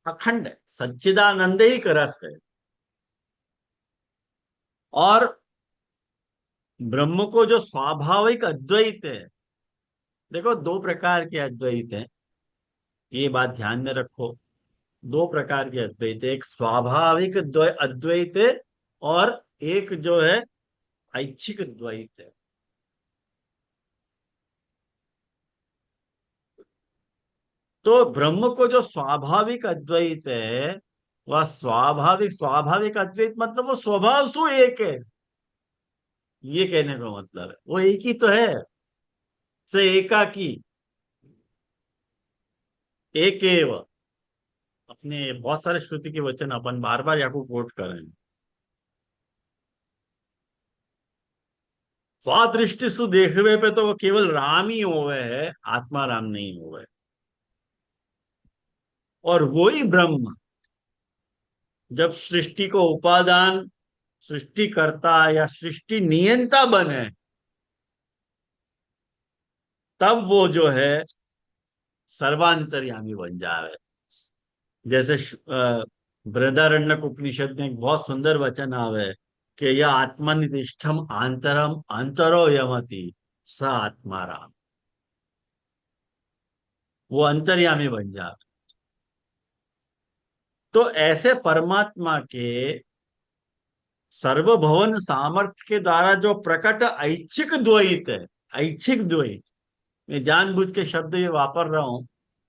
अखंड सच्चिदानंदिक रस है, और ब्रह्म को जो स्वाभाविक अद्वैत है। देखो दो प्रकार के अद्वैत हैं, ये बात ध्यान में रखो। दो प्रकार के अद्वैत है, एक स्वाभाविक अद्वैत है और एक जो है ऐच्छिक द्वैत है। तो ब्रह्म को जो स्वाभाविक अद्वैत है वह स्वाभाविक स्वाभाविक अद्वैत मतलब वो स्वभाव सु एक है, ये कहने का मतलब है वो एक ही तो है। से एकाकी एक एव। अपने बहुत सारे श्रुति के वचन अपन बार बार यहाँ को कोट कर रहे हैं। स्वादृष्टि सु देखवे पे तो वो केवल राम ही होवे है, आत्मा राम नहीं होवे। और वही ब्रह्म जब सृष्टि को उपादान सृष्टि करता या सृष्टि नियंता बने तब वो जो है सर्वांतर्यामी बन जाए। जैसे बृहदारण्यक उपनिषद में एक बहुत सुंदर वचन आवे कि यह आत्मनिष्ठम आंतरम अंतरो यमति स आत्मा राम। वो अंतर्यामी बन जाए। तो ऐसे परमात्मा के सर्वभवन सामर्थ्य के द्वारा जो प्रकट ऐच्छिक द्वैत है, ऐच्छिक द्वैत, मैं जानबूझ के शब्द ये वापर रहा हूं,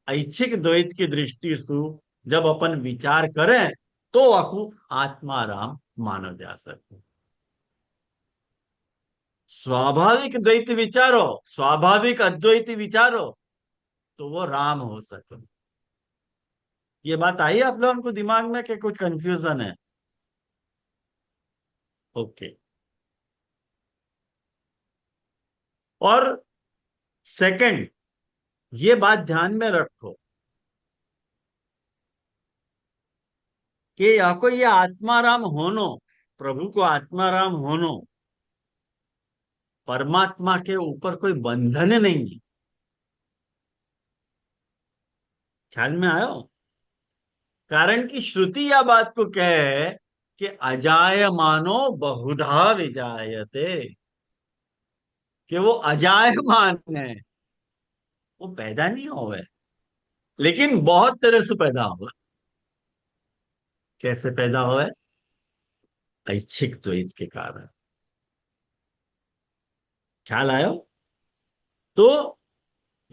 ऐच्छिक द्वैत की दृष्टि से जब अपन विचार करें तो આખું આત્મારામ માનો जा सके। स्वाभाविक द्वैत विचारो, स्वाभाविक अद्वैत विचारो, तो वो राम हो सके। ये बात आई आप लोगों को दिमाग में कि कुछ कंफ्यूजन है? ओके। और सेकंड, ये बात ध्यान में रखो कि या को ये आत्माराम होनो, प्रभु को आत्माराम होनो, परमात्मा के ऊपर कोई बंधन नहीं है। ख्याल में आयो? कारण कि श्रुति या बात को कहे कि अजायमानो बहुधा विजायते, कि वो अजायमान है, वो पैदा नहीं हुए, लेकिन बहुत तरह से पैदा हुआ। कैसे पैदा हुए? ऐच्छिक द्वैत के कारण। ख्याल आयो? तो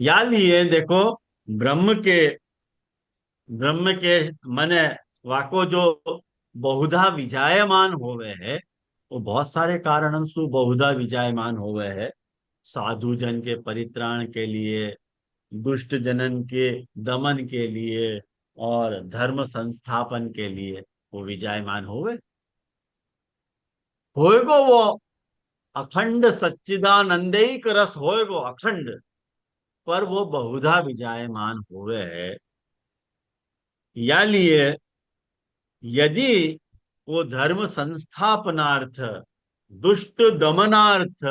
या लिए देखो, ब्रह्म के ब्रह्म के मने वाको जो बहुधा विजायमान होवे है, वो बहुत सारे कारणों से बहुधा विजायमान होवे है। साधु जन के परित्राण के लिए, दुष्ट जनन के दमन के लिए, और धर्म संस्थापन के लिए वो विजायमान होएगो वो अखंड सच्चिदानंदिक रस होएगो अखंड, पर वो बहुधा विजायमान हुए है। या लिए यदि वो धर्म संस्थापनार्थ, दुष्ट दमनार्थ,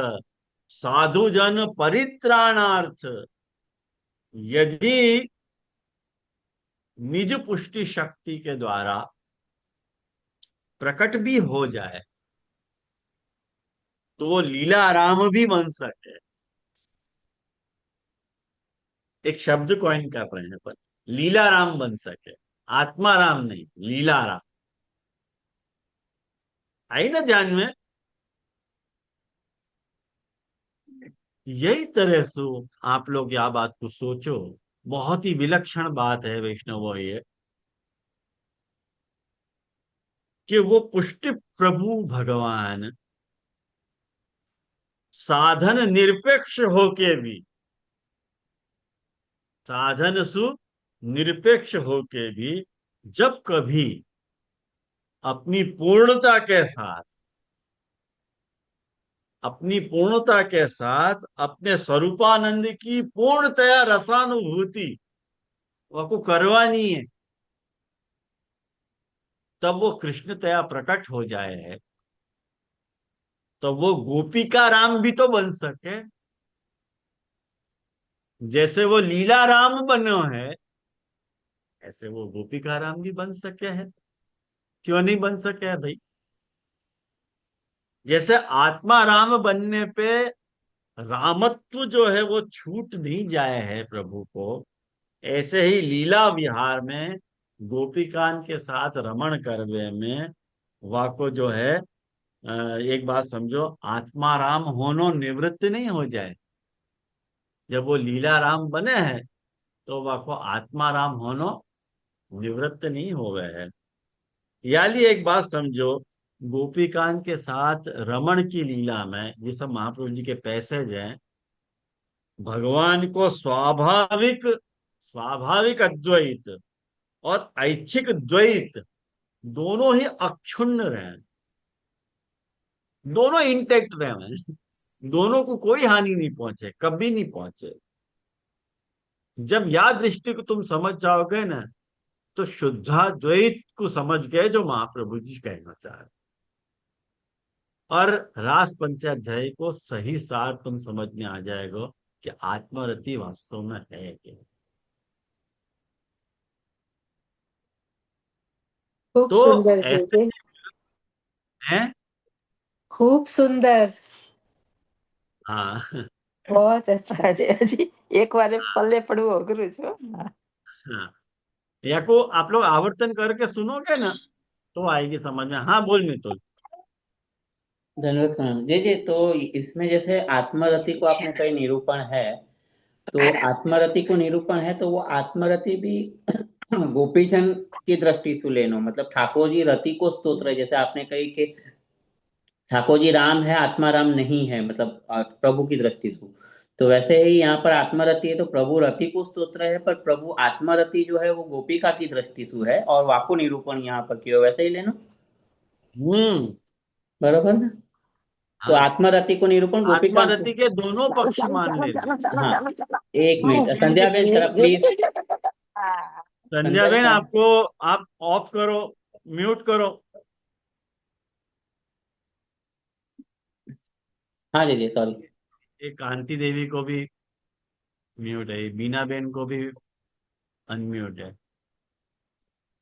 साधु जन परित्राणार्थ यदि निज पुष्टि शक्ति के द्वारा प्रकट भी हो जाए, तो वो लीला राम भी बन सके। एक शब्द कॉइन कर रहे हैं, पर लीला राम बन सके, आत्मा राम नहीं, लीला राम। आई ना ध्यान में? यही तरह से आप लोग यह बात को सोचो, बहुत ही विलक्षण बात है वैष्णव ये, कि वो पुष्टि प्रभु भगवान साधन निरपेक्ष होके भी, साधन सु निरपेक्ष होके भी जब कभी अपनी पूर्णता के साथ, अपनी पूर्णता के साथ अपने स्वरूपानंद की पूर्णतया रसानुभूति वो करवानी है, तब वो कृष्णतया प्रकट हो जाए है, तो वो गोपिका राम भी तो बन सके। जैसे वो लीला राम बनो है, ऐसे वो गोपिका राम भी बन सके है। क्यों नहीं बन सके है भाई? जैसे आत्मा राम बनने पे रामत्व जो है वो छूट नहीं जाए है प्रभु को, ऐसे ही लीला विहार में गोपिकान के साथ रमण करवे में वाको जो है, एक बात समझो, आत्मा राम होनो निवृत्त नहीं हो जाए। जब वो लीला राम बने हैं तो वाको आत्मा राम होनो निवृत्त नहीं हो गए है। याली एक बात समझो, गोपीकांत के साथ रमण की लीला में ये सब महाप्रभु जी के पैसेज हैं। भगवान को स्वाभाविक स्वाभाविक अद्वैत और ऐच्छिक द्वैत दोनों ही अक्षुण्ण रहे, दोनों इंटेक्ट रहे, दोनों को कोई हानि नहीं पहुंचे, कभी नहीं पहुंचे। जब याद दृष्टि को तुम समझ जाओगे ना, तो शुद्धा द्वैत को समझ गए जो महाप्रभु जी कहना चाह रहे। और रास पंचाध्याय को सही सार तुम समझ में आ जाएगा कि आत्मरति वास्तव में है क्या। खूब तो सुंदर जी ऐसे जी, हैं। खूब सुंदर। हाँ। बहुत अच्छा जी जी, एक बार पल्ले पड़ू अघरू छो। हाँ, या को आप लोग आवर्तन करके सुनोगे ना, तो आएगी समझ में। हाँ बोल मितुल। धन्यवाद प्रणाम जी जी। तो इसमें जैसे आत्मरति को आपने कई निरूपण है, तो आत्मरति को निरूपण है, तो वो आत्मरति भी गोपीचंद की दृष्टि से लेनो, मतलब ठाकुर जी रति को स्तोत्र है, जैसे आपने कही कि ठाकुर जी राम है, आत्मा राम नहीं है, मतलब प्रभु की दृष्टि से। तो वैसे ही यहाँ पर आत्मरति है तो प्रभु रति को स्तोत्र है, पर प्रभु आत्मरति जो है वो गोपिका की दृष्टि से है, और वाको निरूपण यहाँ पर किया, वैसे ही लेना। हम्म। बरोबर ना? तो हाँ, आत्मरति को निरूपण गोपिका से। आत्मरति के दोनों चलो पक्ष चलो मान चलो लेना। चलो चलो हाँ, चलो चलो। एक मिनट, क्योंकि संध्या बेन जरा प्लीज। हाँ। संध्या संध्या बेन, बेन। आपको, आप ऑफ करो, म्यूट करो। हाँ जी जी, सॉरी। ये कांति देवी को भी म्यूट है, बीना बेन को भी अनम्यूट है।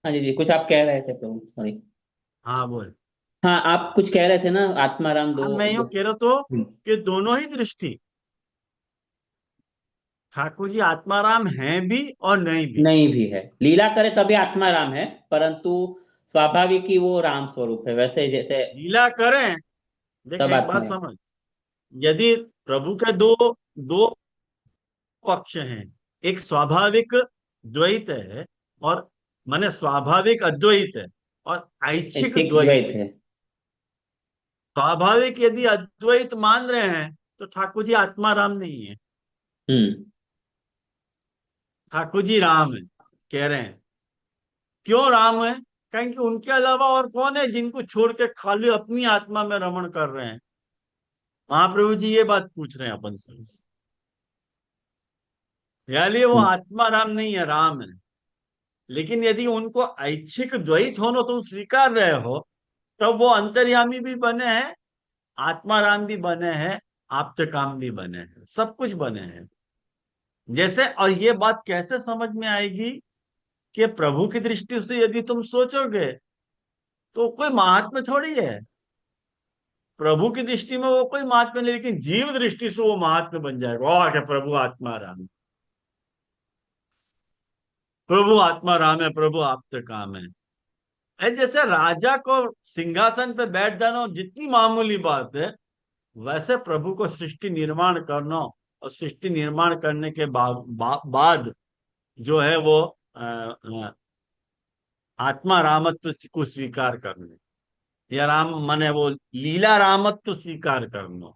हाँ जी जी, कुछ आप कह रहे थे प्रभु, सॉरी। हाँ बोल। हाँ, आप कुछ कह रहे थे ना, आत्माराम अब दो मैं यूं दो। कह रहा तो हम्म, कि दोनों ही दृष्टि, ठाकुर जी आत्माराम हैं भी और नहीं भी। नहीं भी है, लीला करे तभी आत्माराम है, परंतु स्वाभाविक ही वो राम स्वरूप है, वैसे जैसे लीला करें, देख तब एक बात आत्मा। समझ, यदि प्रभु के दो दो पक्ष हैं, एक स्वाभाविक द्वैत है, और माने स्वाभाविक अद्वैत है, और ऐच्छिक ऐच्छिक द्वैत द्वैत है। है। स्वाभाविक यदि अद्वैत मान रहे हैं तो ठाकुर जी आत्माराम नहीं है, हम्म। ठाकुर जी राम है, कह रहे हैं। क्यों राम है? कहेंगे उनके अलावा और कौन है जिनको छोड़ के खाली अपनी आत्मा में रमण कर रहे हैं। महाप्रभु जी ये बात पूछ रहे हैं अपन से, यानी वो हम्म। आत्मा राम नहीं है, राम है। लेकिन यदि उनको ऐच्छिक द्वैत होना तुम स्वीकार रहे हो, तब वो अंतर्यामी भी बने हैं, आत्माराम भी बने हैं, आप्त काम भी बने हैं, सब कुछ बने हैं। जैसे, और ये बात कैसे समझ में आएगी कि प्रभु की दृष्टि से यदि तुम सोचोगे तो कोई महात्मा थोड़ी है। प्रभु की दृष्टि में वो कोई महात्मा नहीं, लेकिन जीव दृष्टि से वो महात्मा बन जाएगा। वाह, क्या प्रभु आत्मा राम, प्रभु आत्मा राम है, प्रभु आप्त काम है। जैसे राजा को सिंहासन पे बैठ जाना जितनी मामूली बात है, वैसे प्रभु को सृष्टि निर्माण करना, और सृष्टि निर्माण करने के बाद जो है वो आत्मा रामत्व को स्वीकार करना, या राम माने वो लीला रामत्व स्वीकार करना,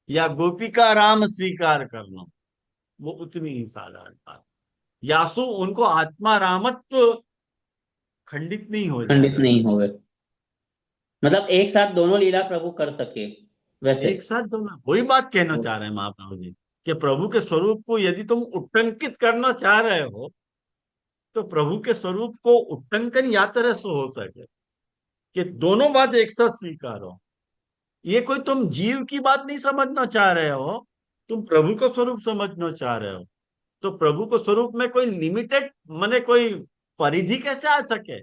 या गोपिका राम स्वीकार करना, वो उतनी ही साधारण बात। यासु उनको आत्मा रामत्व खंडित नहीं हो खंडित जाएगा। नहीं होवे, मतलब एक साथ दोनों लीला प्रभु कर सके, वैसे। एक साथ दोनों, वही बात कहना चाह रहे हैं महाप्रभु जी, कि प्रभु के स्वरूप को यदि तुम उट्टंकित करना चाह रहे हो, तो प्रभु के स्वरूप को उट्टंकन या तरह से हो सके कि दोनों बात एक साथ स्वीकार हो। ये कोई तुम जीव की बात नहीं समझना चाह रहे हो, तुम प्रभु का स्वरूप समझना चाह रहे हो। तो प्रभु को स्वरूप में कोई लिमिटेड माने कोई परिधि कैसे आ सके,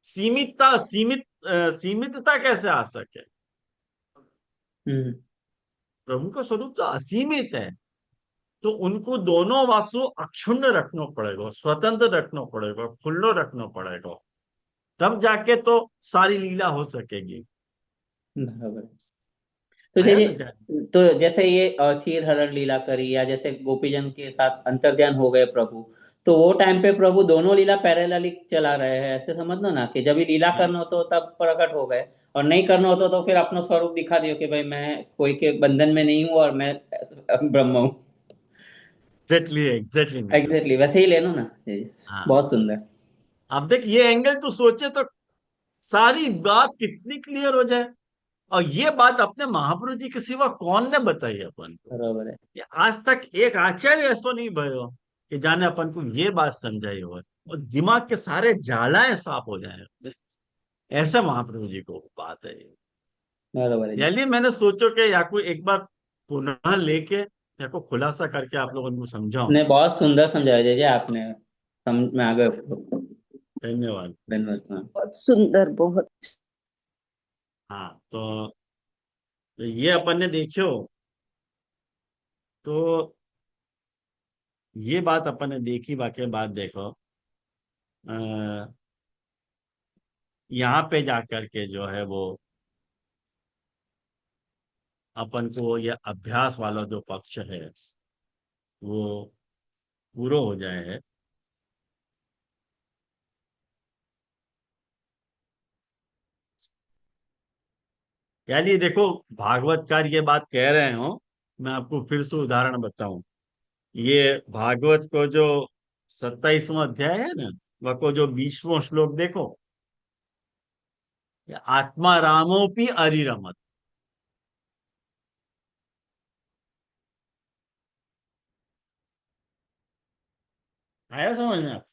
सीमितता कैसे आ सके? हम्म। प्रभु का स्वरूप तो असीमित है। तो उनको दोनों वासु अक्षुण्ण रखना पड़ेगा, स्वतंत्र रखना पड़ेगा, खुल्लो रखना पड़ेगा, तब जाके तो सारी लीला हो सकेगी। बराबर है। तो आया ना जैसे, ध्यान? तो जैसे ये चीर हरण लीला करी, या जैसे गोपीजन के साथ अंतर्ध्यान हो गए प्रभु, तो वो टाइम पे प्रभु दोनों लीला पैरेलली चला रहे हैं, ऐसे समझना ना, कि जब भी लीला करना हो तो तब प्रकट हो गए, और नहीं करना होता तो फिर अपना स्वरूप दिखा दियो कि भाई मैं कोई के बंधन में नहीं हूँ और मैं ब्रह्म हूँ। एग्जैक्टली एग्जैक्टली मित्र। एग्जैक्टली वैसे ही लेनो ना जी। हाँ, बहुत सुंदर। अब देख ये एंगल तो सोचे तो सारी बात कितनी क्लियर हो जाए। और ये बात अपने महापुरुष जी के सिवा कौन ने बताई अपन को? बराबर है। ये आज तक एक आचार्य ऐसा नहीं भयो कि जाने अपन को ये बात समझाई हो, और दिमाग के सारे जालाएं साफ हो जाए। ऐसा महाप्रभु जी को बात है ये। बराबर है जी। यानी मैंने सोचो कि या कोई एक बार पुनः लेके या को खुलासा करके आप लोगों को समझाऊं। ने बहुत सुंदर समझाया जी आपने, समझ में आ गए। धन्यवाद। धन्यवाद। हाँ। बहुत सुंदर, बहुत। हाँ, तो ये अपन ने देखियो, तो ये बात अपन ने देखी, बाकी बात देखो, आ, यहाँ पे जाकर के जो है वो अपन को ये अभ्यास वाला जो पक्ष है वो पूरा हो जाए है। यानी देखो, भागवतकार ये बात कह रहे हो, मैं आपको फिर से उदाहरण बताऊं। ये भागवत को जो 27वां अध्याय है ना, वह को जो 20वां श्लोक देखो, आत्मा रामोपि अरिरमत। आया समझ में आप?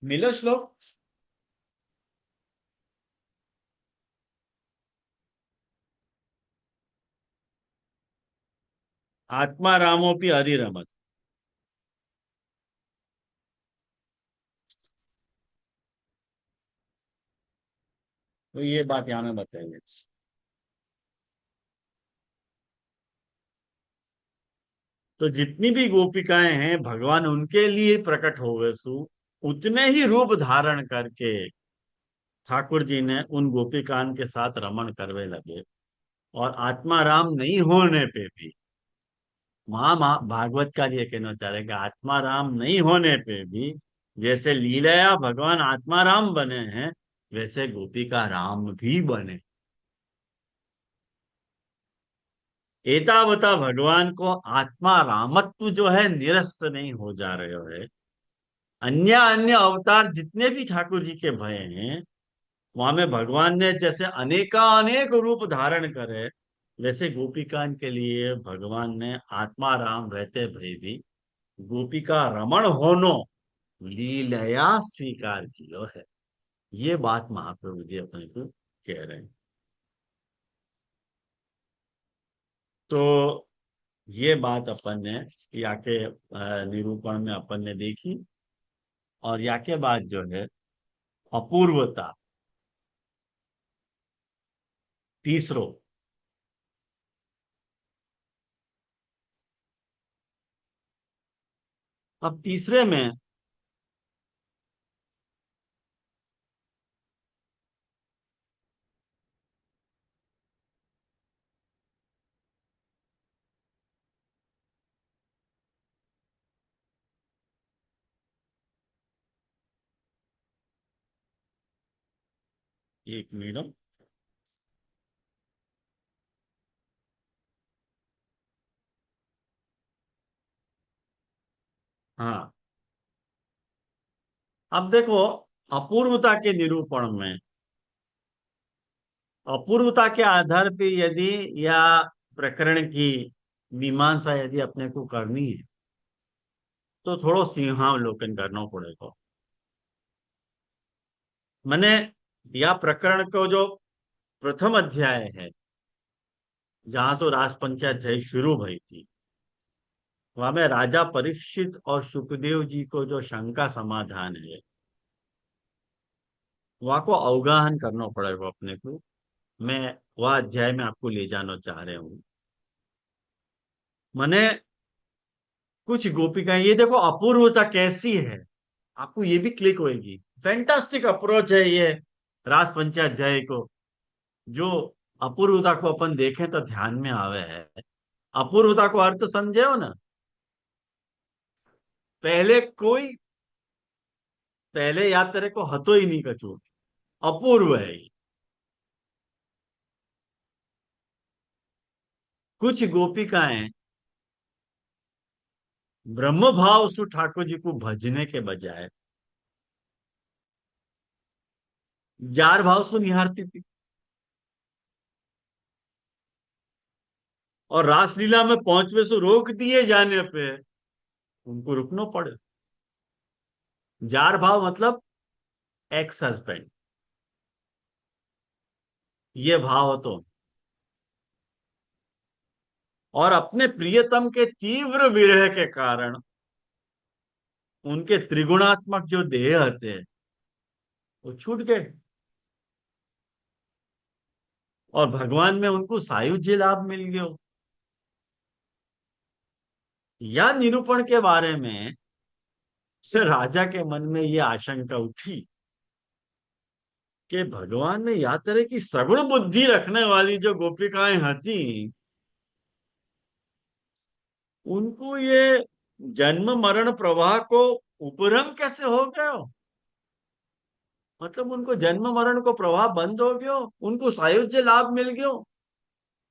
मिलो श्लोक। आत्मा रामोपि हरिरमत। तो ये बात यहाँ में बताइए। तो जितनी भी गोपिकाएं हैं, भगवान उनके लिए प्रकट हो गए सु, उतने ही रूप धारण करके ठाकुर जी ने उन गोपिकाओं के साथ रमण करवे लगे। और आत्मा राम नहीं होने पे भी, भागवत का ये कहना चाह रहे हैं कि आत्मा राम नहीं होने पे भी, जैसे लीलया भगवान आत्मा राम बने हैं, वैसे गोपिका राम भी बने। एतावता भगवान को आत्मा रामत्व जो है निरस्त नहीं हो जा रहे है। अन्य अन्य अवतार जितने भी ठाकुर जी के भय हैं, वहां में भगवान ने जैसे अनेकानेक रूप धारण करे, वैसे गोपिकान के लिए भगवान ने आत्मा राम रहते भय भी गोपिका रमण होनो लीलया स्वीकार कियो है। ये बात महाप्रभु जी अपने को कह रहे हैं। तो ये बात अपन ने या के निरूपण में अपन ने देखी। और या के बाद जो है अपूर्वता, तीसरो। अब तीसरे में एक मिनट। हाँ, अब देखो, अपूर्वता के निरूपण में अपूर्वता के आधार पे यदि या प्रकरण की मीमांसा यदि अपने को करनी है, तो थोड़ो सिंहावलोकन करना पड़ेगा। मैंने या प्रकरण को जो प्रथम अध्याय है, जहां से रास पंचाध्याय शुरू भई थी, वहां में राजा परीक्षित और सुखदेव जी को जो शंका समाधान है, वहां को अवगाहन करना पड़ेगा अपने को। मैं वह अध्याय में आपको ले जाना चाह रहे हूँ। मैंने कुछ गोपिकाएं, ये देखो अपूर्वता कैसी है, आपको ये भी क्लिक होगी। फैंटास्टिक अप्रोच है ये रास पंचाध्याय को। जो अपूर्वता को अपन देखें तो ध्यान में आवे है। अपूर्वता को अर्थ समझे हो ना? पहले कोई, पहले याद तेरे को हतो ही नहीं कछू, अपूर्व है ये। कुछ गोपिकाएं ब्रह्म भाव सु ठाकुर जी को भजने के बजाय जार भाव से निहारती थी। और रासलीला में पहुंचवे से रोक दिए जाने पे उनको रुकना पड़े। जार भाव मतलब एक्स हस्बैंड, ये भाव तो। और अपने प्रियतम के तीव्र विरह के कारण उनके त्रिगुणात्मक जो देह थे वो छूट गए, और भगवान में उनको सायुज्य लाभ मिल गया। या निरूपण के बारे में से राजा के मन में ये आशंका उठी कि भगवान ने या तरह की सगुण बुद्धि रखने वाली जो गोपिकाएं थी, उनको ये जन्म मरण प्रवाह को उपरम कैसे हो गया? मतलब उनको जन्म मरण को प्रभाव बंद हो गयो, उनको सायुज्य लाभ मिल गयो,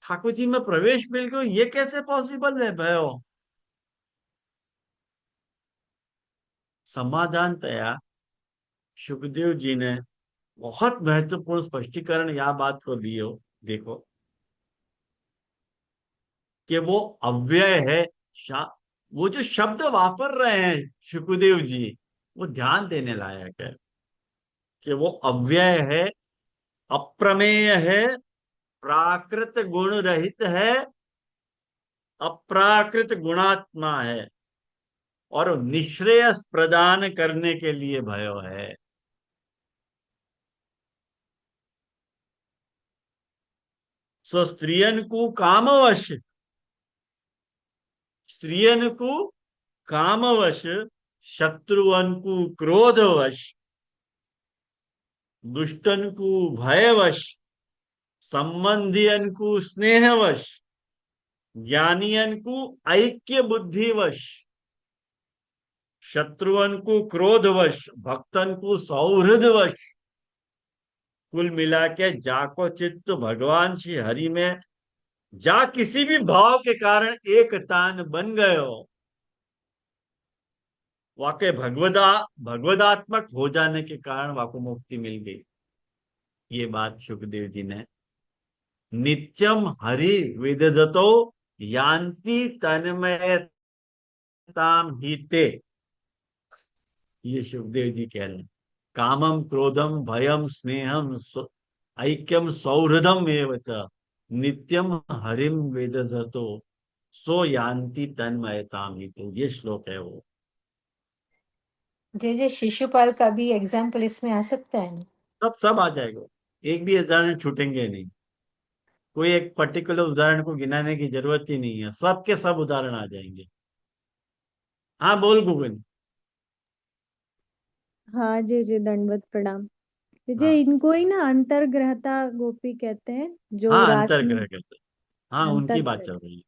ठाकुर जी में प्रवेश मिल गयो, ये कैसे पॉसिबल है भयो? समाधान तया सुखदेव जी ने बहुत महत्वपूर्ण स्पष्टीकरण या बात को दियो। देखो कि वो अव्यय है। वो जो शब्द वापर रहे हैं सुखदेव जी, वो ध्यान देने लायक है कि वो अव्यय है, अप्रमेय है, प्राकृत गुण रहित है, अप्राकृत गुणात्मा है, और निश्रेयस प्रदान करने के लिए भयो है। सो स्त्रियन को कामवश, स्त्रियन को कामवश, शत्रुअन को क्रोधवश, दुष्टन को भयवश, संबंधियन को स्नेहवश, ज्ञानियन को ऐक्य बुद्धिवश, शत्रुअन को क्रोधवश, भक्तन को सौहृदवश, कुल मिला के जाको चित्त भगवान श्री हरि में जा किसी भी भाव के कारण एक तान बन गयो, वाके भगवदात्मक हो जाने के कारण वाको मुक्ति मिल गई। ये बात सुखदेव जी ने नित्यम हरि विदधतो यान्ति तन्मयताम ही ते, ये सुखदेव जी कह रहे हैं। कामम क्रोधम भयम स्नेहम ऐक्यम सौहृदम एवं नित्यम हरिम वेदधतो सो यान्ति तन्मयताम ही ते, ये श्लोक है वो। जय शिशुपाल का भी एग्जाम्पल इसमें आ सकता है ना? सब आ जाएगा, एक भी उदाहरण छूटेंगे नहीं। कोई एक पर्टिकुलर उदाहरण को गिनाने की जरूरत ही नहीं है, सबके सब उदाहरण आ जाएंगे। हाँ बोल गूगल। हाँ जी जी, दंडवत प्रणाम। जी हाँ इनको ही ना अंतर्ग्रहता गोपी कहते हैं, जो हाँ, रास में अंतर्ग्रह करते, हाँ उनकी बात चल अंतर्ग्रह। रही है।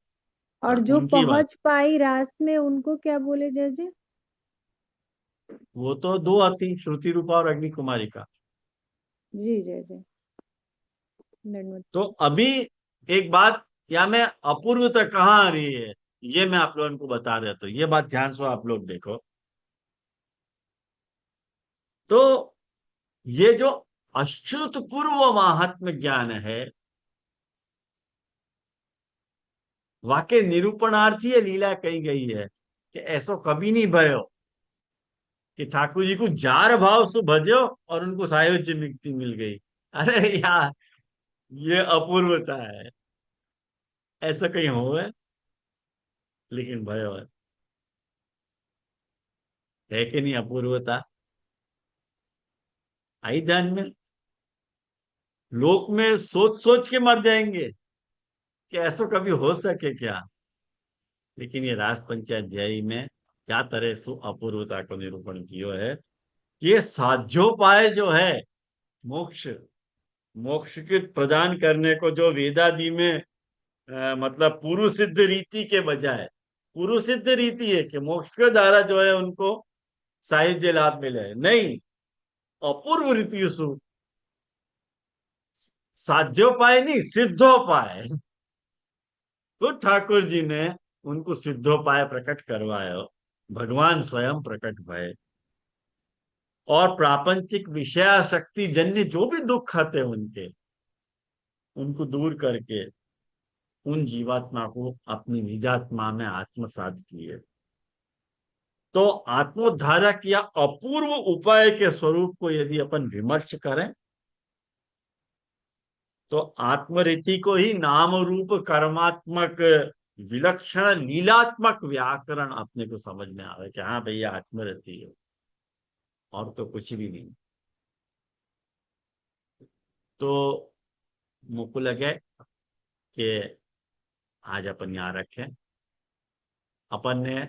और हाँ जो उनकी बात। पहुंच पाई रास में उनको क्या बोले जय जी? वो तो दो आती, श्रुति रूपा और अग्नि कुमारी का। जी जय जय, दंडवत। तो अभी एक बात, या मैं अपूर्वता कहाँ आ रही है, ये मैं आप लोगों को बता देता हूँ। ये बात ध्यान से आप लोग देखो। तो ये जो अश्रुत पूर्व महात्म ज्ञान है, वाके निरूपणार्थी ये लीला कही गई है कि ऐसा कभी नहीं भयो कि ठाकुर जी को जार भाव से भजो और उनको सायुज्य मुक्ति मिल गई। अरे यार, ये अपूर्वता है, ऐसा कहीं हो है? लेकिन भयो है कि नहीं अपूर्वता? आई ध्यान में। लोक में सोच सोच के मर जाएंगे कि ऐसा कभी हो सके क्या। लेकिन ये रास पंचाध्यायी में क्या तरह से अपूर्वता को निरूपण किया है कि ये साध्योपाय जो है, मोक्ष, मोक्ष के प्रदान करने को जो वेदादि में मतलब पूर्व सिद्ध रीति के बजाय पूर्व सिद्ध रीति है कि मोक्ष के द्वारा जो है उनको साहित्य लाभ मिले, नहीं, अपूर्व रीति सु साध्योपाय नहीं, सिद्धोपाय। तो ठाकुर जी ने उनको सिद्धोपाय प्रकट करवाया, भगवान स्वयं प्रकट भय, और प्रापंचिक विषयाशक्ति जन्य जो भी दुख आते उनके, उनको दूर करके उन जीवात्मा को अपनी निजात्मा में आत्मसात किए। तो आत्मोद्धारक या अपूर्व उपाय के स्वरूप को यदि अपन विमर्श करें तो आत्मरीति को ही नाम रूप कर्मात्मक विलक्षण लीलात्मक व्याकरण अपने को समझ में आवे कि हाँ भैया आत्मरति है, और तो कुछ भी नहीं। तो मुझको लगे कि आज अपन यहाँ रखें। अपन ने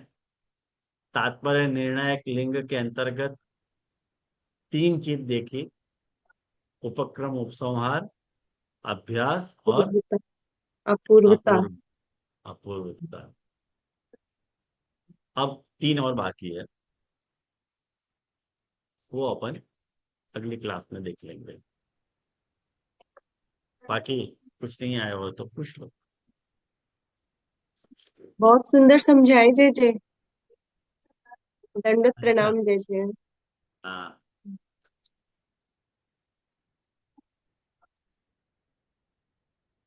तात्पर्य निर्णायक लिंग के अंतर्गत तीन चीज देखी: उपक्रम, उपसंहार, अभ्यास और अपूर्वता। अपूर्वता। अपूर्व, अपूर्वता। अब तीन और बाकी है, वो अपन अगली क्लास में देख लेंगे। बाकी कुछ नहीं आया हो तो पूछ लो। बहुत सुंदर समझाए जे जे। दंडवत अच्छा, प्रणाम जे जे। हाँ,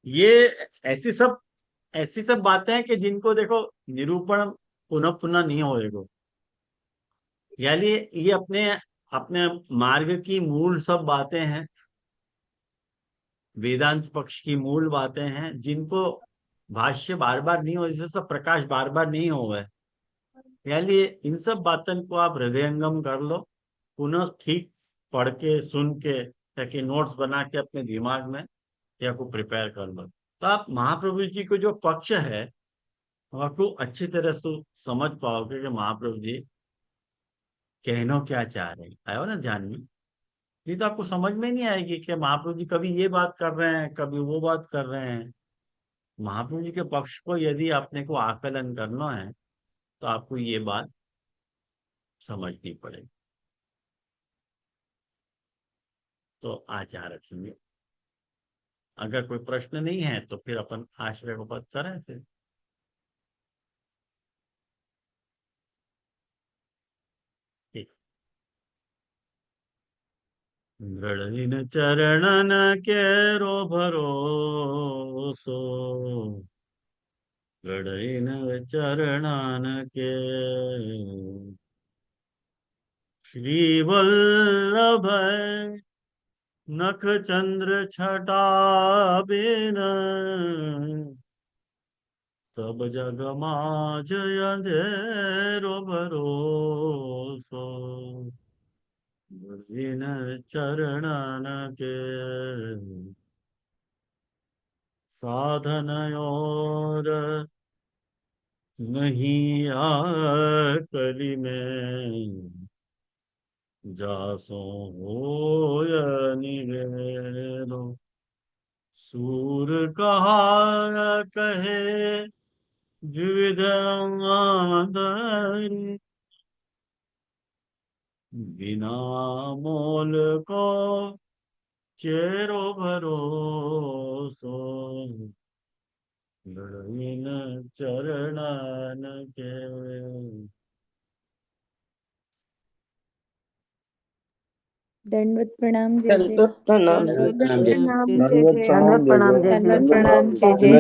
ये ऐसी सब बातें हैं कि जिनको देखो निरूपण पुनः पुनः नहीं होएगा। यानी ये अपने अपने मार्ग की मूल सब बातें हैं, वेदांत पक्ष की मूल बातें हैं, जिनको भाष्य बार बार नहीं हो, जैसे सब प्रकाश बार बार नहीं हो है। यानी इन सब बातों को आप हृदयंगम कर लो, पुनः ठीक पढ़ के सुन के, ताकि नोट्स बना के अपने दिमाग में या को प्रिपेयर कर लो, तो आप महाप्रभु जी को जो पक्ष है आपको अच्छी तरह से समझ पाओगे कि महाप्रभु जी कहना क्या चाह रहे हैं। आयो ना ध्यान में? नहीं तो आपको समझ में नहीं आएगी कि महाप्रभु जी कभी ये बात कर रहे हैं, कभी वो बात कर रहे हैं। महाप्रभु जी के पक्ष को यदि आपने को आकलन करना है तो आपको ये बात समझनी पड़ेगी। तो आज यहाँ रखेंगे। अगर कोई प्रश्न नहीं है तो फिर अपन आश्रय को पद करें फिर। ठीक। दृढ़ चरणन के रो भरोसो, दृढ़ चरणन के श्री वल्लभ नख चंद्र छटा बिन, सब जग माज अंधेरो भरोसो, जिन चरणन के साधन और नहीं आकली में, जासो होय निवेरो, सूर कहा कहे द्विविध आदरि, बिना मोल को चेरो भरोसो, लड़ीन चरणन के। दंडवत प्रणाम जे जे। दंडवत दंडवत प्रणाम जय जय। प्रणाम जे दंडवत जे। प्रणाम जय जय। दंडवत प्रणाम जय जय।